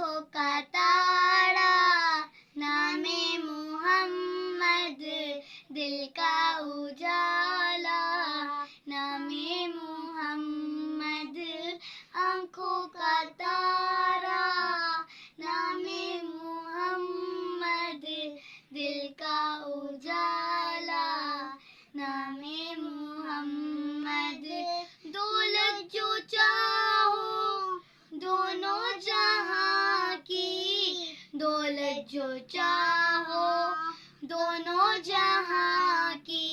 आँखों का तारा, नामे मोहम्मद, दिल का उजाला, नामे मोहम्मद, आँखों का तारा, नामे मोहम्मद, दिल का उजाला, नामे मोहम्मद। दौलत जो चाहो दोनों जहां की, दौलत जो चाहो दोनों जहां की,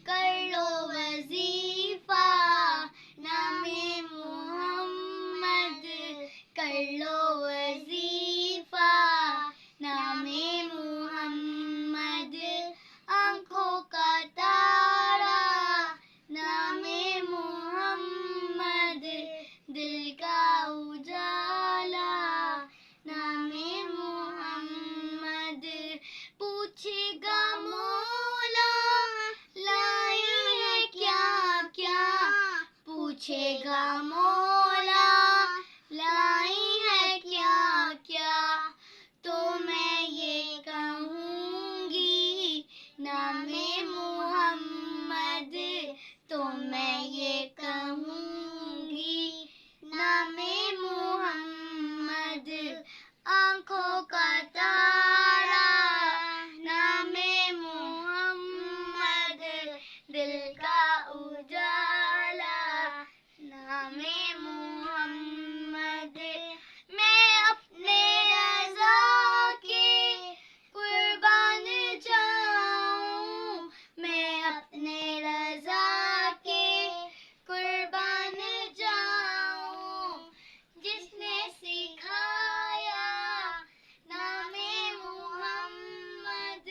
कर लो वजीफा, नामे मोहम्मद, कर लो वजीफा, नामे मोहम्मद, आँखों का तारा, नामे मोहम्मद, दिल का उजाला, नामे मोहम्मद। पूछेगा मौला लाई है क्या क्या, पूछेगा मौला लाई है क्या क्या, तो मैं ये कहूँगी नामे मोहम्मद, तो मैं ये कहूँगी नामे मोहम्मद, आँखों का तारा, नामे मोहम्मद, दिल का उजाला, नामे मोहम्मद। मैं अपने रज़ा के कुर्बान जाऊं, मैं अपने रज़ा के कुर्बान जाऊं, जिसने सिखाया नामे मोहम्मद,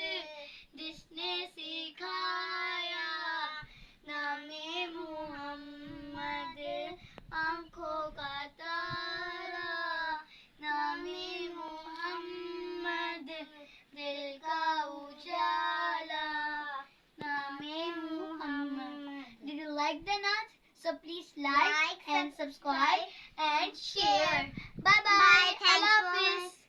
जिसने सिखाया नामे मोहम्मद, आँखों का तारा, नामे मोहम्मद, दिल का उजाला, नामे Mohammad. Did you like the Naat? So please like and subscribe and share. Bye bye. Allah Hafiz.